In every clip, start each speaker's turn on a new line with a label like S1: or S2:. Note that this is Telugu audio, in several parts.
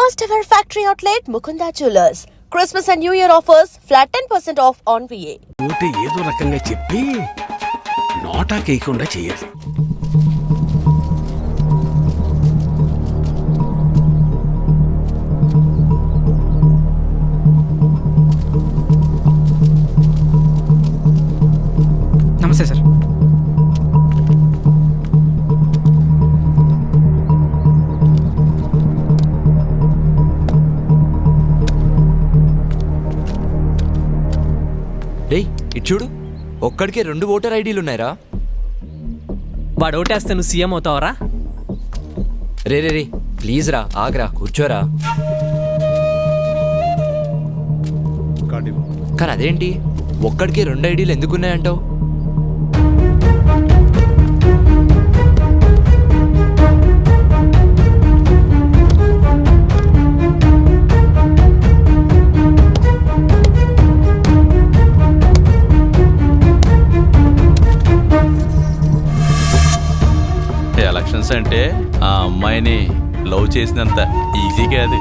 S1: First ever factory outlet Mukunda Jewelers. Christmas and New Year offers flat 10% off on VA.
S2: ఊటే ఏదో రకంగా చెప్పి నోటా కేయకుండా చేయాలి.
S3: నమస్తే సార్.
S4: రేయ్ ఇటు చూడు, ఒక్కడికే 2 ఓటర్ ఐడీలు ఉన్నాయిరా.
S3: వాడు ఓటేస్తే నువ్వు CM అవుతావరా?
S4: Ray ray ray please రా, ఆగ్రా, కూర్చోరా. కానీ అదేంటి ఒక్కడికే 2 ఐడీలు ఎందుకున్నాయంటావు?
S5: ఎలక్షన్స్ అంటే ఆ అమ్మాయిని లవ్ చేసినంత ఈజీ కాదు.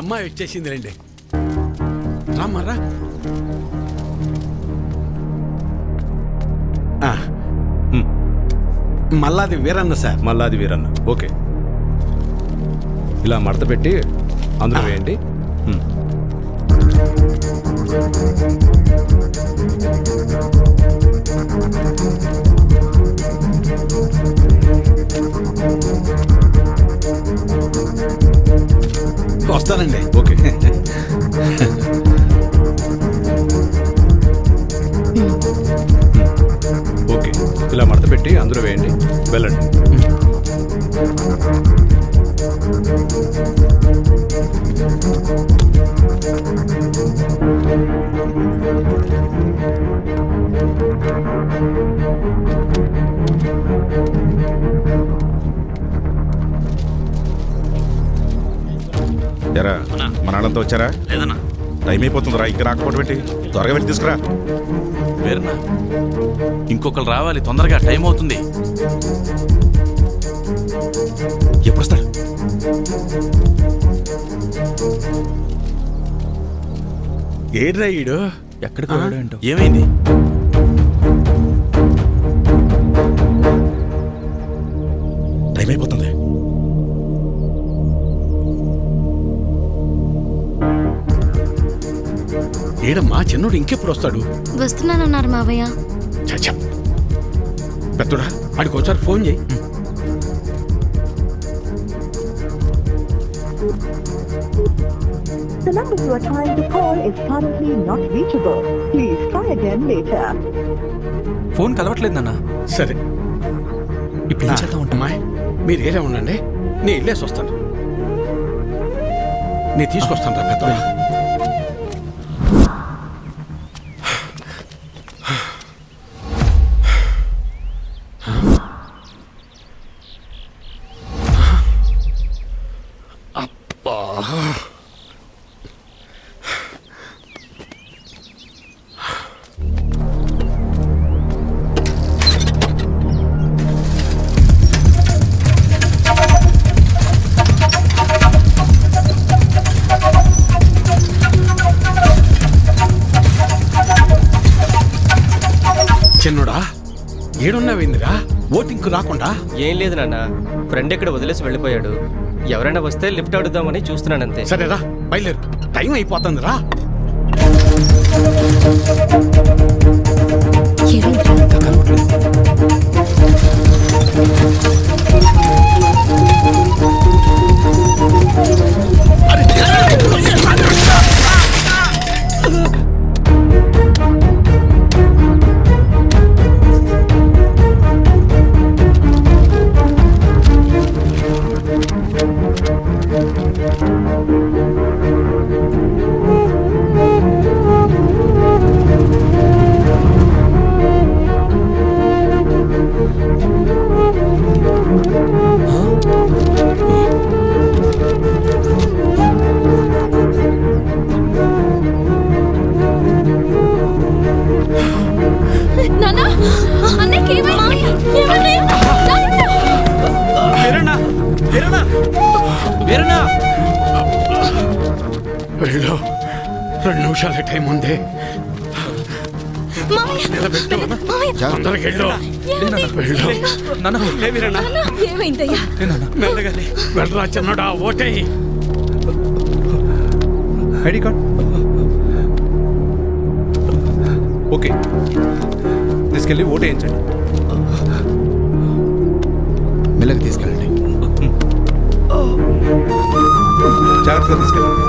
S2: అమ్మాయి వచ్చేసింది రండి, రామ్మరా. మల్లాది వీరన్న సార్.
S6: మల్లాది వీరన్న, ఓకే. ఇలా మడత పెట్టి అందులో వేయండి.
S2: వస్తానండి.
S6: ఓకే. ఓకే, ఇలా మడత పెట్టి అందులో వేయండి, వెళ్ళండి.
S7: ఎరా మన వాళ్ళంతా వచ్చారా?
S5: లేదన్నా,
S7: టైం అయిపోతుందిరా, ఇంకా రాకపోవడం ఏంటి? త్వరగా వెళ్ళి తీసుకురా.
S5: వేరన్నా, ఇంకొకరు రావాలి తొందరగా, టైం అవుతుంది.
S7: ఎప్పుడు వస్తాడు?
S2: ఏడ్రా ఈడు?
S4: ఎక్కడికి ఏంటో.
S5: ఏమైంది?
S7: టైం అయిపోతుంది.
S2: ఏడమ్మా, చిన్నోడు ఇంకెప్పుడు వస్తాడు?
S8: వస్తున్నానన్నారు మావయ్య.
S2: చచ్చా పెద్దోడా, వాడికి ఒకసారి ఫోన్ చేయి.
S9: The number you are trying to call is currently not reachable. Please try again later.
S3: Phone కలవట్లేదు నాన్న.
S2: సరే,
S3: ఇప్పుడు ఏం చేద్దాం?
S2: అమ్మాయి మీరు ఏరే ఉండండి, నేను వెళ్ళేసి వస్తాను. నేను తీసుకొస్తాను రా పెద్దోడా. చిన్నోడా, ఏడున్నావేందిరా? ఓటింగ్కు రాకుండా
S10: ఏం లేదు నాన్న, ఫ్రెండ్ ఇక్కడ వదిలేసి వెళ్ళిపోయాడు. ఎవరైనా వస్తే లిఫ్ట్ అడుగుదామని చూస్తున్నాను అంతే.
S2: సరేరా బయలుదేరు, టైం అయిపోతుంది రా. ఇంకా కలవట్లేదు.
S8: నాన్న, అన్నయ్యకి ఏమైంది? ఏమైంది?
S2: వీరన్నా, వీరన్నా, వీరన్నా! వెళ్ళు, 2 నిమిషాలే టైం ఉంది.
S8: మామయ్య,
S2: నిలబెట్టు.
S8: మామయ్య,
S2: తొందరగా వెళ్ళు. వెళ్ళు. లే వీరన్నా,
S8: ఏమైందయ్యా?
S2: మెల్లగానే వెళ్ళరా చిన్నడా, ఓటేయ్.
S6: ఐడి కార్డ్ ఓకే, తీసుకెళ్ళి ఓటు వేయించండి.
S7: మెల్లగా తీసుకెళ్ళండి.
S6: జాగ్రత్తగా తీసుకెళ్ళండి.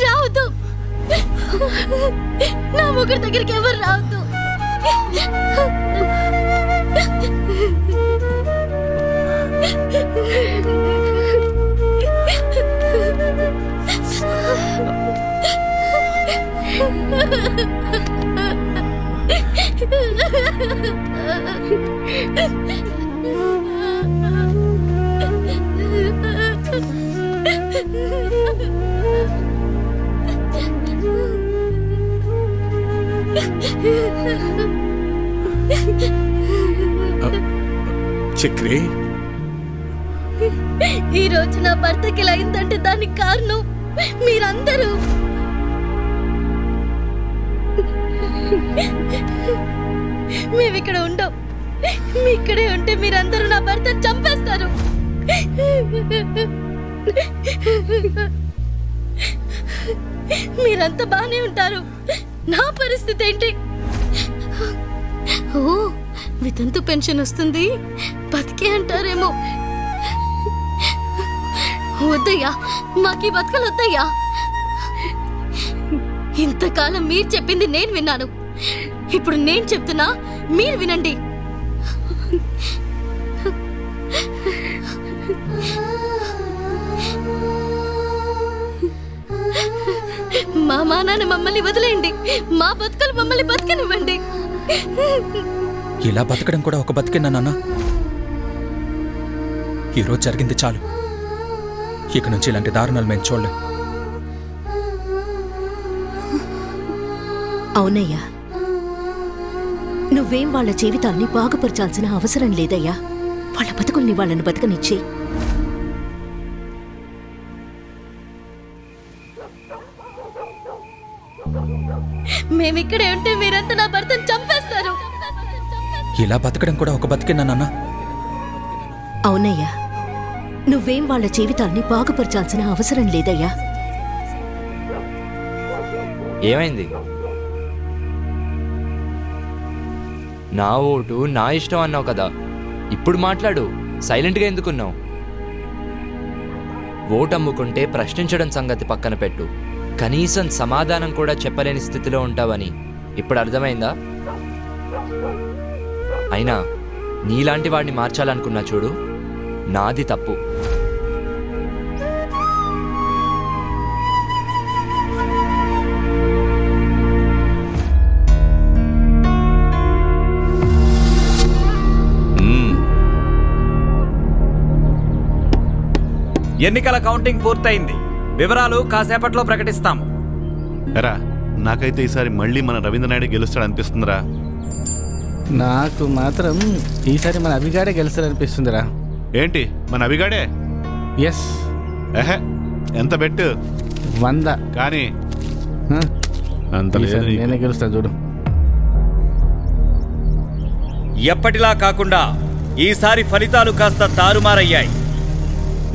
S8: రావద్దు, నా ముగ్గురు దగ్గరికి ఎవరు రావద్దు.
S2: చక్రి,
S8: ఈ రోజు నా భర్తకి ఇలా అయిందంటే దానికి కారణం మీరందరూ. మేమిక్కడ ఉండం, మీ ఇక్కడే ఉంటే మీరందరూ నా భర్తను చంపేస్తారు. మీరంతా బానే ఉంటారు, నా పరిస్థితి ఏంటి? ఓ, వితంతు పెన్షన్ వస్తుంది, బతికే అంటారేమో. వద్దయ్యా, మాకీ బతకలు వద్దయ్యా. ఇంతకాలం మీరు చెప్పింది నేను విన్నాను, ఇప్పుడు నేను చెప్తున్నా, మీరు వినండి. మా నాన్న మమ్మల్ని వదిలేయండి, మా బతుకలు మమ్మల్ని బతకనివ్వండి.
S11: ఇలా బతకడం కూడా ఒక బతికేనా నాన్న? ఈరోజు జరిగింది చాలు, ఇక నుంచి ఇలాంటి దారుణాలు మేము చూడలేం.
S1: అవునయ్యా, నువ్వేం వాళ్ళ జీవితాల్ని బాగుపరచాల్సిన అవసరం లేదయ్యా. వాళ్ళ బతుకుల్ని వాళ్ళని బతకనిచ్చి.
S8: మేమిక్కడే ఉంటే మీరంతా నా భర్తను చంపేస్తారు.
S11: ఇలా బతకడం కూడా ఒక బతికేనా నాన్న?
S1: అవునయ్యా, నువ్వేం వాళ్ళ జీవితాల్ని బాగుపరచాల్సిన అవసరం లేదయ్యా.
S4: ఏమైంది? నా ఓటు నా ఇష్టం అన్నావు కదా, ఇప్పుడు మాట్లాడు. సైలెంట్గా ఎందుకున్నావు? ఓటు అమ్ముకుంటే ప్రశ్నించడం సంగతి పక్కన పెట్టు, కనీసం సమాధానం కూడా చెప్పలేని స్థితిలో ఉంటావని ఇప్పుడు అర్థమైందా? అయినా నీలాంటి వాడిని మార్చాలనుకున్నా చూడు, నాది తప్పు.
S12: ఎన్నికల కౌంటింగ్ పూర్తయింది. వివరాలు కాసేపట్లో ప్రకటిస్తాము.
S5: ఎరా నాకైతే ఈసారి మళ్ళీ మన రవీంద్రనాయుడు గెలుస్తాడు అనిపిస్తుందిరా.
S10: నాకు మాత్రం ఈసారి మన అభిగాడే గెలుస్తాడనిపిస్తుందిరా.
S5: ఏంటి మన అభిగాడే?
S10: ఎస్.
S5: ఎహే, ఎంత బెట్టు?
S10: 100.
S5: కానీ అంత లేదు నీకు.
S10: నేనే గెలుస్తాను చూడు.
S12: ఎప్పటిలా కాకుండా ఈసారి ఫలితాలు కాస్త తారుమారయ్యాయి.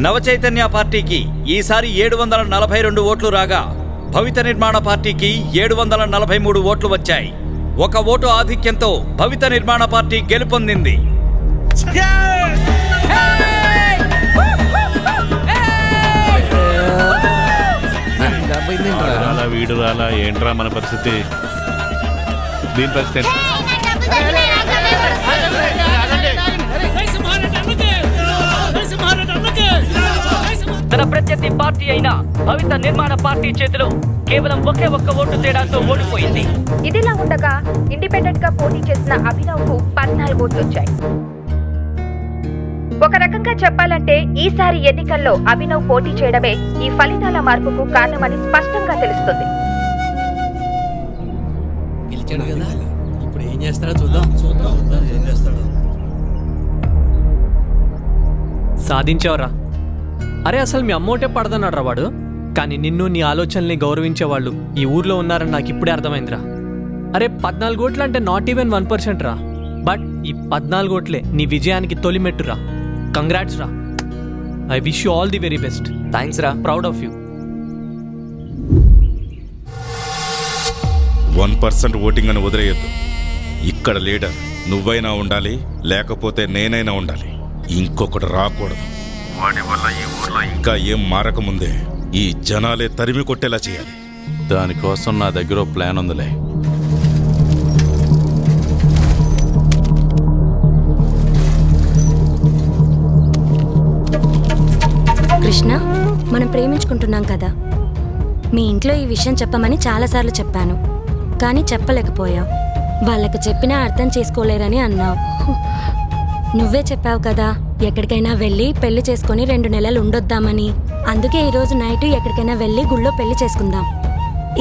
S12: నవచైతన్య పార్టీకి ఈసారి 742 ఓట్లు రాగా భవిత నిర్మాణ పార్టీకి 743 ఓట్లు వచ్చాయి. 1 ఓటు ఆధిక్యంతో భవిత నిర్మాణ పార్టీ గెలుపొందింది.
S5: రాలా వీడు రాలా, ఏంట్రా మన పరిస్థితి? దీని పరిస్థితి
S3: తన ప్రత్యర్థి పార్టీ అయిన భవిత నిర్మాణ పార్టీ చేతిలో కేవలం ఒకే ఒక్క ఓటు తేడాతో ఓడిపోయింది.
S1: ఇదిలా ఉండగా ఇండిపెండెంట్ గా పోటీ చేసిన అభినవ్ కు 14 ఓట్లు వచ్చాయి. ఒక రకంగా చెప్పాలంటే ఈసారి ఎన్నికల్లో అభినవ్ పోటీ చేయడమే ఈ ఫలితాల మార్పుకు కారణమని స్పష్టంగా తెలుస్తుంది.
S3: సాధించావురా. అరే అసలు మీ అమ్మోటే పడదన్నాడు రా వాడు. కానీ నిన్ను నీ ఆలోచనల్ని గౌరవించే వాళ్ళు ఈ ఊర్లో ఉన్నారని నాకు ఇప్పుడే అర్థమైందిరా. అరే 14 ఓట్లు అంటే నాట్ ఈవెన్ 1% రా. బట్ ఈ 14 ఓట్లే నీ విజయానికి తొలిమెట్టురా. కంగ్రాట్స్ రా. I wish you all the very best.
S4: Thanks రా.
S3: Proud of you.
S13: 1% ఓటింగ్ అని వదిలేయద్దు. ఇక్కడ లీడర్ నువ్వైనా ఉండాలి, లేకపోతే నేనైనా ఉండాలి. ఇంకొకటి రాకూడదు. వాడి వల్ల ఈ ఊర్లో ఇంకా ఏం మారకముందే ఈ జనాలే తరిమి కొట్టేలా చేయాలి.
S5: దానికోసం నా దగ్గర ఓ ప్లాన్ ఉందిలే.
S8: కృష్ణ, మనం ప్రేమించుకుంటున్నాం కదా. మీ ఇంట్లో ఈ విషయం చెప్పమని చాలాసార్లు చెప్పాను, కానీ చెప్పలేకపోయావు. వాళ్ళకు చెప్పినా అర్థం చేసుకోలేరని అన్నావు. నువ్వే చెప్పావు కదా ఎక్కడికైనా వెళ్ళి పెళ్లి చేసుకుని 2 నెలలు ఉండొద్దామని. అందుకే ఈరోజు నైట్ ఎక్కడికైనా వెళ్ళి గుళ్ళో పెళ్లి చేసుకుందాం.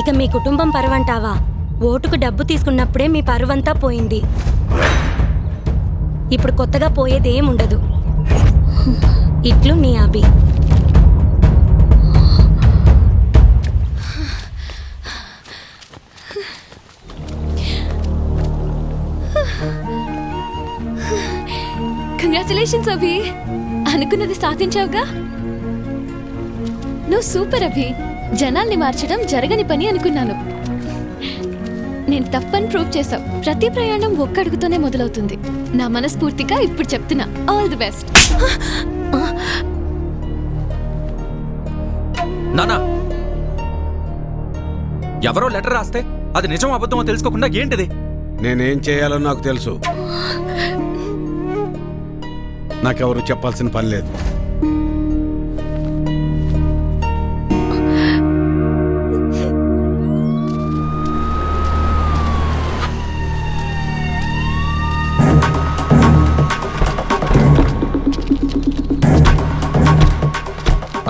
S8: ఇక మీ కుటుంబం పరువంటావా? ఓటుకు డబ్బు తీసుకున్నప్పుడే మీ పరువంతా పోయింది. ఇప్పుడు కొత్తగా పోయేదేం ఉండదు. ఇట్లు నీ అభి. కంగ్రాచులేషన్స్ అభి, అనుకున్నది సాధించావుగా. నువ్వు సూపర్ అభి. జనాల్ని మార్చడం జరగని పని అనుకున్నాను. నేను తప్పని ప్రూవ్ చేశావు. ప్రతి ప్రయాణం ఒక్క అడుగుతోనే మొదలవుతుంది. నా మనస్ఫూర్తిగా ఇప్పుడు చెప్తున్నా, ఆల్ ది బెస్ట్.
S11: నానా, ఎవరో లెటర్ రాస్తే అది నిజం అబద్ధమో తెలుసుకోకుండా ఏంటిది?
S6: నేనేం చేయాలో నాకు తెలుసు. నాకెవరు చెప్పాల్సిన పని లేదు.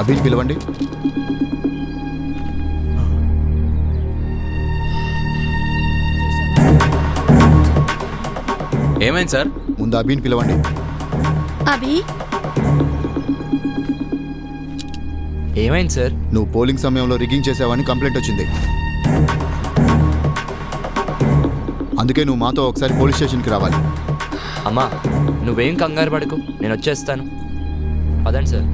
S7: అభిని పిలవండి.
S4: ఏమైంది సార్?
S7: ముందు అభిని పిలవండి.
S8: అభి,
S4: ఏమైంది సార్?
S7: నువ్వు పోలింగ్ సమయంలో రిగ్గింగ్ చేసావని కంప్లైంట్ వచ్చింది. అందుకే నువ్వు మాతో ఒకసారి పోలీస్ స్టేషన్కి రావాలి.
S4: అమ్మా, నువ్వేం కంగారు పడకు, నేను వచ్చేస్తాను. పదండి సార్.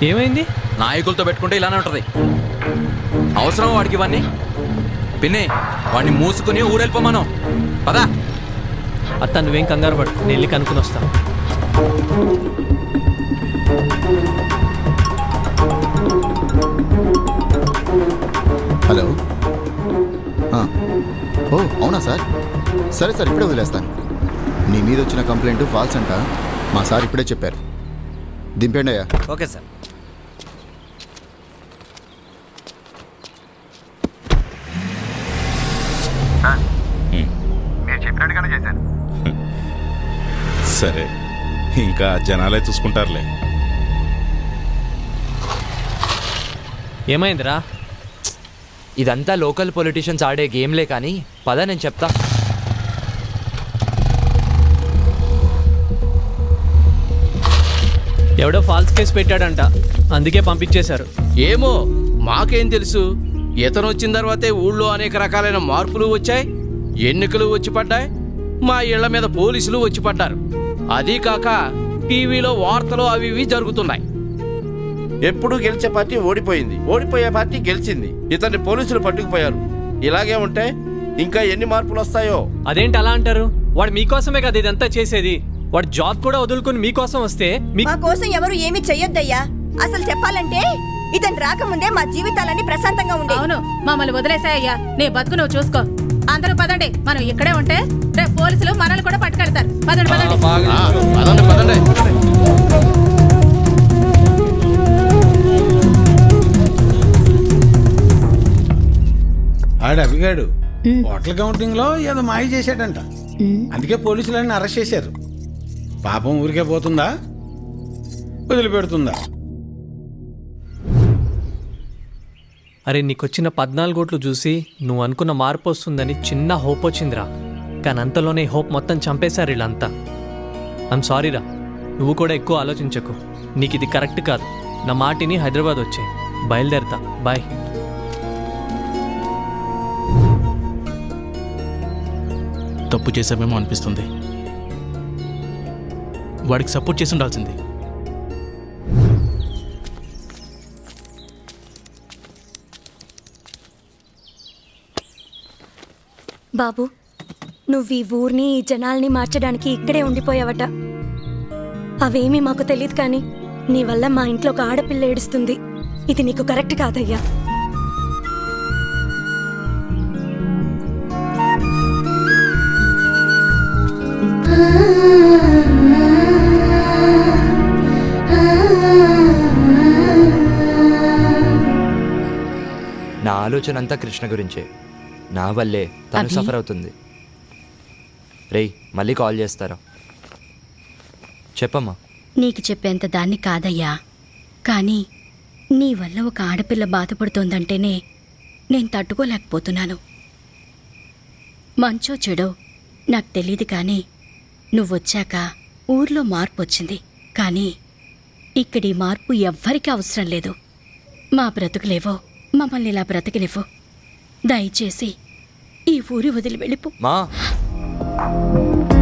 S3: ఏమైంది?
S12: నాయకులతో పెట్టుకుంటే ఇలానే ఉంటది. అవసరం వాడికి ఇవన్నీ? పిన్ని, వాడిని మూసుకుని ఊరెళ్ళిపోమను. పదా.
S3: అత్త నువ్వేం కంగారు పడు, నేను వెళ్ళి కనుక్కుని వస్తా.
S7: హలో. ఓ అవునా సార్? సరే సార్, ఇప్పుడే వదిలేస్తాను. నీ మీద వచ్చిన కంప్లైంట్ ఫాల్స్ అంట. మా సార్ ఇప్పుడే చెప్పారు. దింపండి అయ్యా.
S10: Okay sir.
S13: సరే, ఇంకా జనాలే చూసుకుంటారులే.
S3: ఏమైందిరా?
S4: ఇదంతా లోకల్ పొలిటీషియన్స్ ఆడే గేమ్లే కానీ పద నేను చెప్తా.
S3: ఎవడో ఫాల్స్ కేసు పెట్టాడంట, అందుకే పంపించేశారు.
S2: ఏమో మాకేం తెలుసు. ఇతను వచ్చిన తర్వాతే ఊళ్ళో అనేక రకాలైన మార్పులు వచ్చాయి, ఎన్నికలు వచ్చి పడ్డాయి, మా ఇళ్ల మీద పోలీసులు వచ్చి పడ్డారు. అదీ కాక టీవీలో వార్తలు అవి ఇవి జరుగుతున్నాయి.
S14: ఎప్పుడు గెలిచే పార్టీ ఓడిపోయింది, ఓడిపోయే పార్టీ గెలిచింది. ఇతన్ని పోలీసులు పట్టుకుపోయారు. ఇలాగే ఉంటే ఇంకా ఎన్ని మార్పులు వస్తాయో.
S3: అదేంటి అలా అంటారు? వాడు మీకోసమే కదా ఇదంతా చేసేది. వాడు జాబ్ కూడా వదులుకుని మీకోసం వస్తే
S15: మా కోసం ఎవరు ఏమీ చెయ్యొద్దయ్యా. అసలు చెప్పాలంటే ఇతను రాకముందే మా జీవితాలన్నీ ప్రశాంతంగా ఉండే.
S16: అవును, మమ్మల్ని వదిలేసాయ్యా. నీ బతుకు నువ్వు చూసుకో. అందరూ పదండి, మనం ఇక్కడే ఉంటే రేపు పోలీసులు మనల్ని కూడా పట్టుకెళ్తారు. పదండి పదండి.
S2: పదండి పదండి.
S17: ఆడు అవిగాడు హోటల్ కౌంటింగ్ లో ఏదో మాయ చేశాడంట. అందుకే పోలీసులన్నీ అరెస్ట్ చేశారు. పాపం ఊరికే పోతుందా, వదిలిపెడుతుందా?
S3: అరే, నీకొచ్చిన 14 ఓట్లు చూసి నువ్వు అనుకున్న మార్పు వస్తుందని చిన్న హోప్ వచ్చిందిరా. కానీ అంతలోనే హోప్ మొత్తం చంపేశారు వీళ్ళంతా. ఐమ్ సారీరా, నువ్వు కూడా ఎక్కువ ఆలోచించకు. నీకు ఇది కరెక్ట్ కాదు. నా మాటిని హైదరాబాద్ వచ్చే బయలుదేరతా. బాయ్.
S2: తప్పు చేసామేమో అనిపిస్తుంది. వాడికి సపోర్ట్ చేసి ఉండాల్సింది.
S8: బాబు, నువ్వు ఈ ఊరిని ఈ జనాల్ని మార్చడానికి ఇక్కడే ఉండిపోయావట. అవేమీ మాకు తెలియదు, కానీ నీ వల్ల మా ఇంట్లో ఒక ఆడపిల్ల ఏడుస్తుంది. ఇది నీకు కరెక్ట్ కాదయ్యా.
S4: నా ఆలోచన అంతా కృష్ణ గురించే. నా వల్లే తను సఫర్ అవుతుంది. రేయ్, మళ్ళీ కాల్ చేస్తారా? చెప్పమ్మా.
S8: నీకు చెప్పేంత దాన్ని కాదయ్యా, కానీ నీ వల్ల ఒక ఆడపిల్ల బాధపడుతోందంటేనే నేను తట్టుకోలేకపోతున్నాను. మంచో చెడో నాకు తెలియదు, కానీ నువ్వొచ్చాక ఊర్లో మార్పు వచ్చింది. కానీ ఇక్కడి మార్పు ఎవ్వరికీ అవసరం లేదు. మా బ్రతుకులేవో మమ్మల్ని ఇలా బ్రతికినివ్వు. దయచేసి ఈ ఊరి వదిలి వెళ్ళిపో.
S4: మా